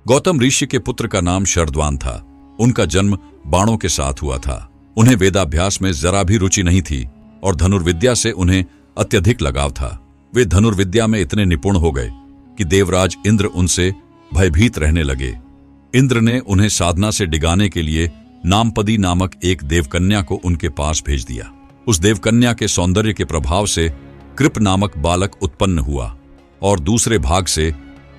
गौतम ऋषि के पुत्र का नाम शरद्वान था। उनका जन्म बाणों के साथ हुआ था। उन्हें वेदाभ्यास में जरा भी रुचि नहीं थी और धनुर्विद्या से उन्हें अत्यधिक लगाव था। वे धनुर्विद्या में इतने निपुण हो गए कि देवराज इंद्र उनसे भयभीत रहने लगे। इंद्र ने उन्हें साधना से डिगाने के लिए नामपदी नामक एक देवकन्या को उनके पास भेज दिया। उस देवकन्या के सौंदर्य के प्रभाव से कृप नामक बालक उत्पन्न हुआ और दूसरे भाग से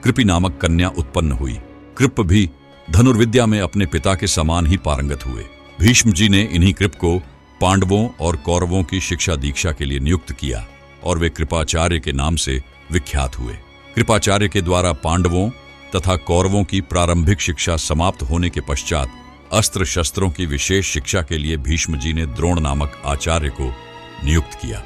कृपि नामक कन्या उत्पन्न हुई। कृप भी धनुर्विद्या में अपने पिता के समान ही पारंगत हुए। भीष्म जी ने इन्हीं कृप को पांडवों और कौरवों की शिक्षा दीक्षा के लिए नियुक्त किया और वे कृपाचार्य के नाम से विख्यात हुए। कृपाचार्य के द्वारा पांडवों तथा कौरवों की प्रारंभिक शिक्षा समाप्त होने के पश्चात अस्त्र शस्त्रों की विशेष शिक्षा के लिए भीष्म जी ने द्रोण नामक आचार्य को नियुक्त किया।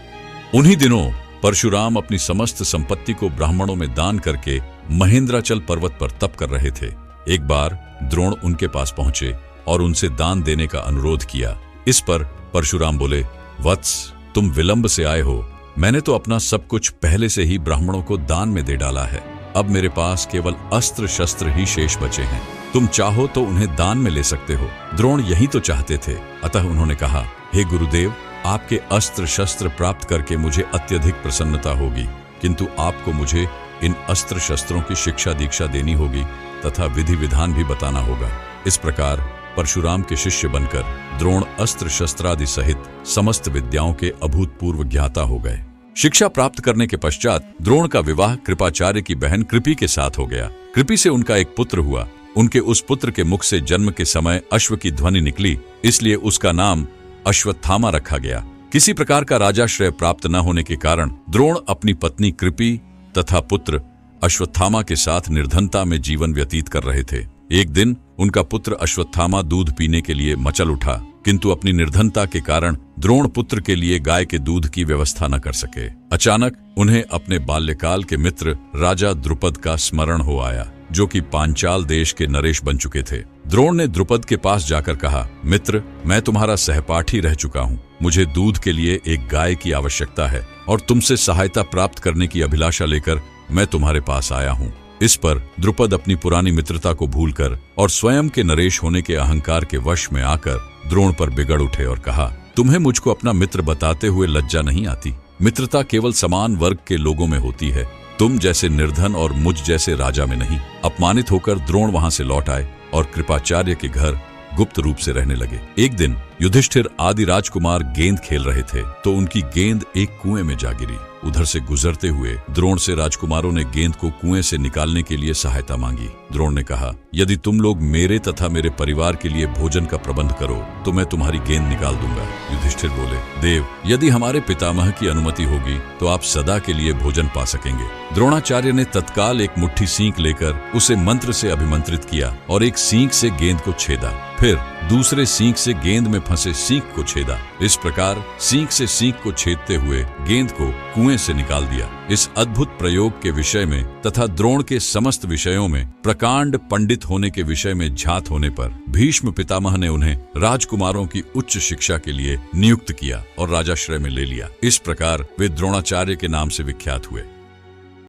उन्हीं दिनों परशुराम अपनी समस्त संपत्ति को ब्राह्मणों में दान करके महेंद्राचल पर्वत पर तप कर रहे थे। एक बार द्रोण उनके पास पहुंचे और उनसे दान देने का अनुरोध किया। इस पर परशुराम बोले, वत्स, तुम विलंब से आए हो। मैंने तो अपना सब कुछ पहले से ही ब्राह्मणों को दान में दे डाला है। अब मेरे पास केवल अस्त्र शस्त्र ही शेष बचे हैं। तुम चाहो तो उन्हें दान में ले सकते हो। द्रोण यही तो चाहते थे। अतः उन्होंने कहा, हे गुरुदेव, आपके अस्त्र शस्त्र प्राप्त करके मुझे अत्यधिक प्रसन्नता होगी, किंतु आपको मुझे इन अस्त्र शस्त्रों की शिक्षा दीक्षा देनी होगी तथा विधि विधान भी बताना होगा। इस प्रकार परशुराम के शिष्य बनकर द्रोण अस्त्र शस्त्रादि सहित समस्त विद्याओं के अभूतपूर्व ज्ञाता हो गए। शिक्षा प्राप्त करने के पश्चात द्रोण का विवाह कृपाचार्य की बहन कृपि के साथ हो गया। कृपि से उनका एक पुत्र हुआ। उनके उस पुत्र के मुख से जन्म के समय अश्व की ध्वनि निकली, इसलिए उसका नाम अश्वत्थामा रखा गया। किसी प्रकार का राजाश्रय प्राप्त न होने के कारण द्रोण अपनी पत्नी कृपि तथा पुत्र अश्वत्थामा के साथ निर्धनता में जीवन व्यतीत कर रहे थे। एक दिन उनका पुत्र अश्वत्थामा दूध पीने के लिए मचल उठा, किंतु अपनी निर्धनता के कारण द्रोण पुत्र के लिए गाय के दूध की व्यवस्था न कर सके। अचानक उन्हें अपने बाल्यकाल के मित्र राजा द्रुपद का स्मरण हो आया, जो कि पांचाल देश के नरेश बन चुके थे। द्रोण ने द्रुपद के पास जाकर कहा, मित्र, मैं तुम्हारा सहपाठी रह चुका हूँ। मुझे दूध के लिए एक गाय की आवश्यकता है और तुमसे सहायता प्राप्त करने की अभिलाषा लेकर मैं तुम्हारे पास आया हूँ। इस पर द्रुपद अपनी पुरानी मित्रता को भूलकर और स्वयं के नरेश होने के अहंकार के वश में आकर द्रोण पर बिगड़ उठे और कहा, तुम्हें मुझको अपना मित्र बताते हुए लज्जा नहीं आती? मित्रता केवल समान वर्ग के लोगों में होती है, तुम जैसे निर्धन और मुझ जैसे राजा में नहीं। अपमानित होकर द्रोण वहां से लौट आए और कृपाचार्य के घर गुप्त रूप से रहने लगे। एक दिन युधिष्ठिर आदि राजकुमार गेंद खेल रहे थे तो उनकी गेंद एक कुएं में जा गिरी। उधर से गुजरते हुए द्रोण से राजकुमारों ने गेंद को कुएं से निकालने के लिए सहायता मांगी। द्रोण ने कहा, यदि तुम लोग मेरे तथा मेरे परिवार के लिए भोजन का प्रबंध करो तो मैं तुम्हारी गेंद निकाल दूंगा। युधिष्ठिर बोले, देव, यदि हमारे पितामह की अनुमति होगी तो आप सदा के लिए भोजन पा सकेंगे। द्रोणाचार्य ने तत्काल एक मुट्ठी सींक लेकर उसे मंत्र से अभिमंत्रित किया और एक सींक से गेंद को छेदा, फिर दूसरे सींक से गेंद में फंसे सींक को छेदा। इस प्रकार सींक से सींक को छेदते हुए गेंद को कुएं से निकाल दिया। इस अद्भुत प्रयोग के विषय में तथा द्रोण के समस्त विषयों में प्रकांड पंडित होने के विषय में झात होने पर भीष्म पितामह ने उन्हें राजकुमारों की उच्च शिक्षा के लिए नियुक्त किया और राजाश्रय में ले लिया। इस प्रकार वे द्रोणाचार्य के नाम से विख्यात हुए।